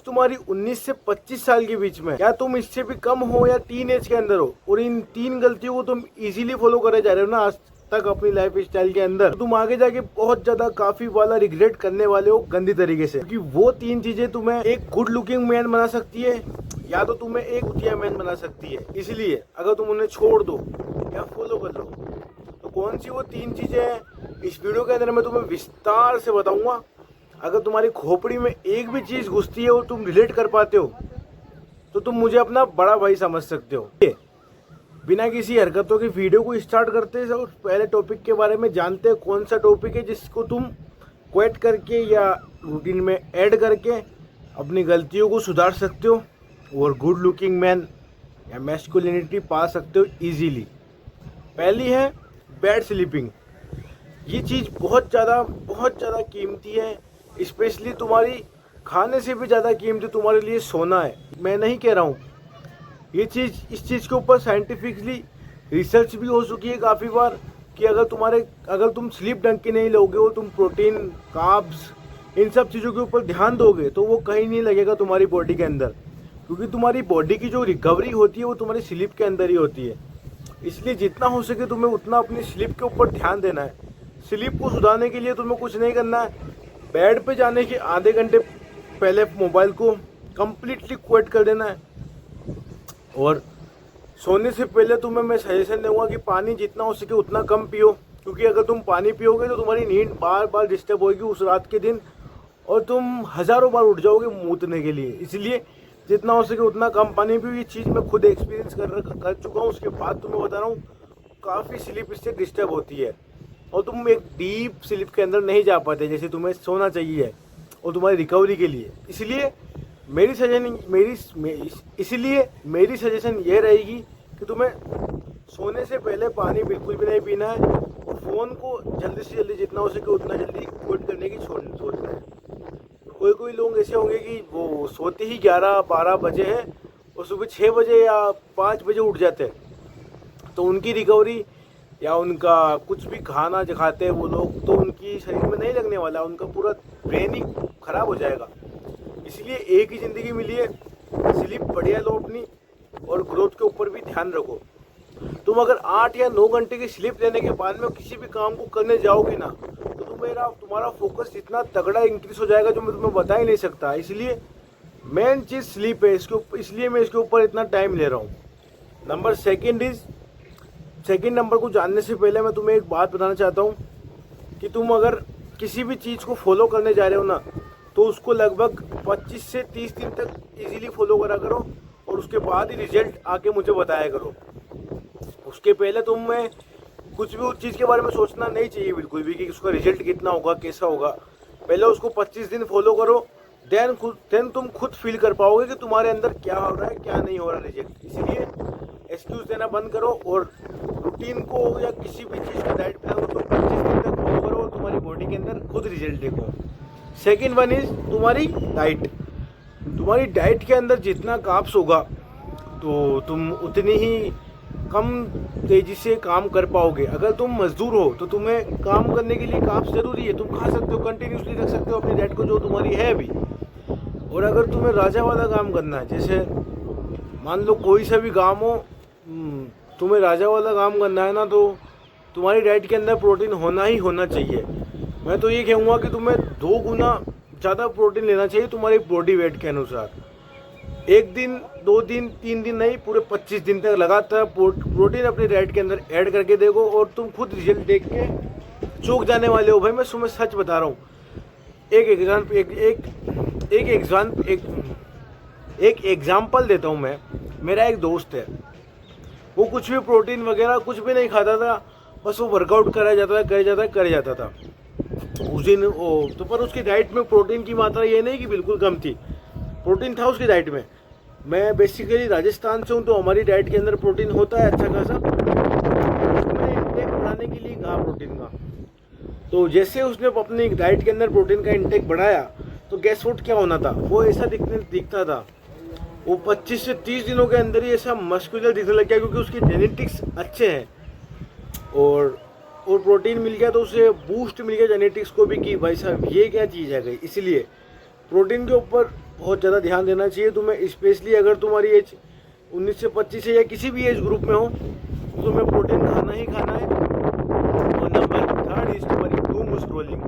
तुम्हारी 19 से 25 साल के बीच में, या तुम इससे भी कम हो या टीन एज के अंदर हो, और इन 3 गलतियों को तुम इजीली फॉलो करे जा रहे हो ना आज तक अपनी लाइफ स्टाइल के अंदर, तो तुम आगे जाके बहुत ज्यादा काफी वाला रिग्रेट करने वाले हो गंदी तरीके से। क्योंकि वो 3 चीजें तुम्हें एक गुड लुकिंग मैन बना सकती है या तो तुम्हें एक घटिया मैन बना सकती है। इसलिए अगर तुम उन्हें छोड़ दो या फॉलो कर लो, तो कौन सी वो 3 चीजें हैं इस वीडियो के अंदर मैं तुम्हें विस्तार से बताऊंगा। अगर तुम्हारी खोपड़ी में एक भी चीज घुसती है और तुम रिलेट कर पाते हो तो तुम मुझे अपना बड़ा भाई समझ सकते हो। बिना किसी हरकतों की वीडियो को स्टार्ट करते हैं और पहले टॉपिक के बारे में जानते हैं कौन सा टॉपिक है जिसको तुम क्विट करके या रूटीन में ऐड करके अपनी गलतियों को सुधार सकते हो और गुड लुकिंग मैन या मैस्कुलिनिटी पा सकते हो इजीली। पहली है बैड स्लीपिंग। ये चीज़ बहुत ज़्यादा कीमती है, स्पेशली तुम्हारी खाने से भी ज़्यादा कीमती तुम्हारे लिए सोना है। मैं नहीं कह रहा हूँ, इस चीज़ के ऊपर साइंटिफिकली रिसर्च भी हो चुकी है काफ़ी बार कि अगर तुम स्लीप ढंग की नहीं लोगे और तुम प्रोटीन, कार्ब्स, इन सब चीज़ों के ऊपर ध्यान दोगे तो वो कहीं नहीं लगेगा तुम्हारी बॉडी के अंदर, क्योंकि तुम्हारी बॉडी की जो रिकवरी होती है वो तुम्हारी स्लीप के अंदर ही होती है। इसलिए जितना हो सके तुम्हें उतना अपनी स्लीप के ऊपर ध्यान देना है। स्लीप को सुधारने के लिए तुम्हें कुछ नहीं करना है, बेड पे जाने के आधे घंटे पहले मोबाइल को कम्प्लीटली क्विट कर देना है। और सोने से पहले तुम्हें मैं सजेशन दूंगा कि पानी जितना हो सके उतना कम पियो, क्योंकि अगर तुम पानी पियोगे तो तुम्हारी नींद बार बार डिस्टर्ब होगी उस रात के दिन और तुम हज़ारों बार उठ जाओगे मूतने के लिए। इसलिए जितना हो सके उतना कम पानी पियो। ये चीज़ मैं खुद एक्सपीरियंस कर चुका हूँ, उसके बाद तुम्हें बता रहा हूँ काफ़ी स्लीप इससे डिस्टर्ब होती है और तुम एक डीप स्लीप के अंदर नहीं जा पाते जैसे तुम्हें सोना चाहिए और तुम्हारी रिकवरी के लिए। इसलिए मेरी सजेशन ये रहेगी कि तुम्हें सोने से पहले पानी बिल्कुल भी नहीं पीना है और फ़ोन को जल्दी से जल्दी जितना हो सके उतना जल्दी क्विट करने की सोचना है। कोई लोग ऐसे होंगे कि वो सोते ही 11-12 बजे हैं और सुबह 6 बजे या 5 बजे उठ जाते हैं, तो उनकी रिकवरी या उनका कुछ भी खाना जो खाते हैं वो लोग तो उनकी शरीर में नहीं लगने वाला, उनका पूरा ब्रेन ही खराब हो जाएगा। इसलिए एक ही ज़िंदगी मिली है, स्लीप बढ़िया लो अपनी और ग्रोथ के ऊपर भी ध्यान रखो। तुम अगर 8 या 9 घंटे की स्लीप लेने के बाद में किसी भी काम को करने जाओगे ना तो तुम्हारा फोकस इतना तगड़ा इंक्रीज हो जाएगा जो मैं तुम्हें बता ही नहीं सकता। इसलिए मेन चीज़ स्लीप है, इसलिए मैं इसके ऊपर इतना टाइम ले रहा हूँ। सेकंड नंबर को जानने से पहले मैं तुम्हें एक बात बताना चाहता हूँ कि तुम अगर किसी भी चीज़ को फॉलो करने जा रहे हो ना तो उसको लगभग 25 से 30 दिन तक इजीली फॉलो करा करो और उसके बाद ही रिजल्ट आके मुझे बताया करो। उसके पहले तुम्हें कुछ भी उस चीज़ के बारे में सोचना नहीं चाहिए बिल्कुल भी कि उसका रिजल्ट कितना होगा, कैसा होगा। पहले उसको 25 दिन फॉलो करो, देन तुम खुद फील कर पाओगे कि तुम्हारे अंदर क्या हो रहा है, क्या नहीं हो रहा रिजल्ट। इसीलिए एक्सक्यूज देना बंद करो और रूटीन को या किसी भी चीज़ का डाइट प्लान को 25 दिन तक फॉलो करो और तुम्हारी बॉडी के अंदर खुद रिजल्ट देखो। सेकेंड वन इज तुम्हारी डाइट। तुम्हारी डाइट के अंदर जितना कार्ब्स होगा तो तुम उतनी ही कम तेज़ी से काम कर पाओगे। अगर तुम मजदूर हो तो तुम्हें काम करने के लिए कार्ब्स ज़रूरी है, तुम खा सकते हो, कंटिन्यूसली रख सकते हो अपनी डाइट को जो तुम्हारी है अभी। और अगर तुम्हें राजा वाला काम करना है, जैसे मान लो कोई सा भी काम हो, तुम्हें राजा वाला काम करना है ना, तो तुम्हारी डाइट के अंदर प्रोटीन होना ही होना चाहिए। मैं तो ये कहूँगा कि तुम्हें 2 गुना ज़्यादा प्रोटीन लेना चाहिए तुम्हारी बॉडी वेट के अनुसार। 1 दिन, 2 दिन, 3 दिन नहीं, पूरे 25 दिन तक लगातार प्रोटीन अपनी डाइट के अंदर ऐड करके देखो और तुम खुद रिजल्ट देख के चौंक जाने वाले हो भाई। मैं तुम्हें सच बता रहा हूँ। एक एग्जाम्पल देता हूँ मैं। मेरा एक दोस्त है, वो कुछ भी प्रोटीन वगैरह कुछ भी नहीं खाता था, बस वो वर्कआउट करे जाता था। उस दिन तो पर उसकी डाइट में प्रोटीन की मात्रा ये नहीं कि बिल्कुल कम थी, प्रोटीन था उसकी डाइट में। मैं बेसिकली राजस्थान से हूँ तो हमारी डाइट के अंदर प्रोटीन होता है अच्छा खासा। मैंने इंटेक बढ़ाने के लिए कहा प्रोटीन का, तो जैसे उसने अपनी डाइट के अंदर प्रोटीन का इंटेक बढ़ाया तो गैस व्हाट क्या होना था, वो ऐसा दिखता था। वो 25 से 30 दिनों के अंदर ही ऐसा मस्कुलर दिखने लग गया, क्योंकि उसके जेनेटिक्स अच्छे हैं और प्रोटीन मिल गया तो उसे बूस्ट मिल गया जेनेटिक्स को भी कि भाई साहब ये क्या चीज़ है गई। इसलिए प्रोटीन के ऊपर बहुत ज़्यादा ध्यान देना चाहिए तुम्हें, स्पेशली अगर तुम्हारी एज 19 से 25 है या किसी भी एज ग्रुप में हो तो तुम्हें प्रोटीन खाना ही खाना है। और नंबर 3 इज तुम्हारी डूम स्क्रॉलिंग।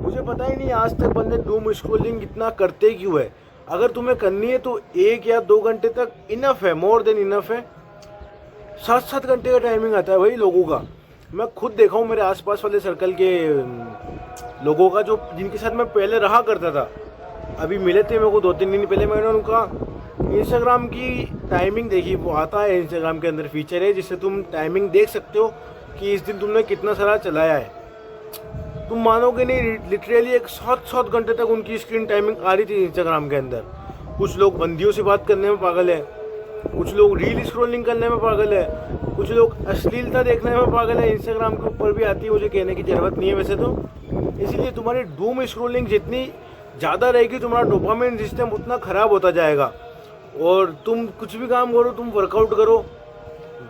मुझे पता ही नहीं आज तक बंदे डूम स्क्रॉलिंग इतना करते क्यों है। अगर तुम्हें करनी है तो 1 या 2 घंटे तक इनफ है, मोर देन इनफ है। 7-7 घंटे का टाइमिंग आता है भाई लोगों का। मैं खुद देखा हूँ मेरे आसपास वाले सर्कल के लोगों का, जो जिनके साथ मैं पहले रहा करता था, अभी मिले थे मेरे को 2-3 दिन पहले। मैंने उनका इंस्टाग्राम की टाइमिंग देखी। वो आता है इंस्टाग्राम के अंदर फीचर है जिससे तुम टाइमिंग देख सकते हो कि इस दिन तुमने कितना सारा चलाया है। तुम मानोगे नहीं, लिटरली एक 7-7 घंटे तक उनकी स्क्रीन टाइमिंग आ रही थी इंस्टाग्राम के अंदर। कुछ लोग बंदियों से बात करने में पागल है, कुछ लोग रील स्क्रॉलिंग करने में पागल है, कुछ लोग अश्लीलता देखने में पागल है। इंस्टाग्राम के ऊपर भी आती है, मुझे कहने की ज़रूरत नहीं है वैसे तो। इसीलिए तुम्हारी डूम स्क्रॉलिंग जितनी ज़्यादा रहेगी तुम्हारा डोपामाइन सिस्टम उतना ख़राब होता जाएगा। और तुम कुछ भी काम करो, तुम वर्कआउट करो,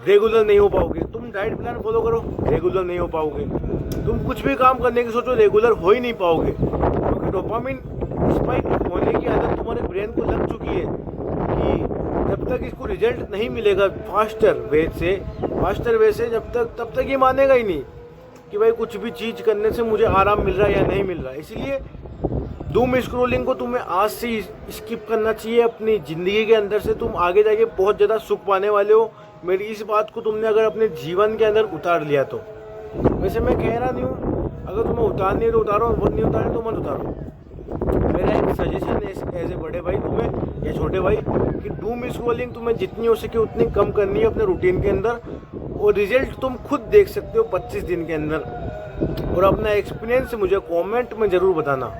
रेगुलर नहीं हो पाओगे। तुम डाइट प्लान फॉलो करो, रेगुलर नहीं हो पाओगे। तुम कुछ भी काम करने की सोचो, रेगुलर हो ही नहीं पाओगे, क्योंकि डोपामिन स्पाइक होने की आदत तुम्हारे ब्रेन को लग चुकी है कि जब तक इसको रिजल्ट नहीं मिलेगा फास्टर वे से तब तक ये मानेगा ही नहीं कि भाई कुछ भी चीज़ करने से मुझे आराम मिल रहा है या नहीं मिल रहा है। इसीलिए डूम स्क्रॉलिंग को तुम्हें आज से स्किप करना चाहिए अपनी ज़िंदगी के अंदर से। तुम आगे जाके बहुत ज़्यादा सुख पाने वाले हो। मेरी इस बात को तुमने अगर अपने जीवन के अंदर उतार लिया तो। वैसे मैं कह रहा नहीं हूँ, अगर तुम्हें उतारनी है तो उतारो, और नहीं उतारनी तो मत उतारो। मेरा एक सजेशन है एज ए बड़े भाई तुम्हें या छोटे भाई कि डूम स्क्रॉलिंग तुम्हें जितनी हो सके उतनी कम करनी है अपने रूटीन के अंदर। और रिजल्ट तुम खुद देख सकते हो 25 दिन के अंदर। और अपना एक्सपीरियंस मुझे कमेंट में ज़रूर बताना।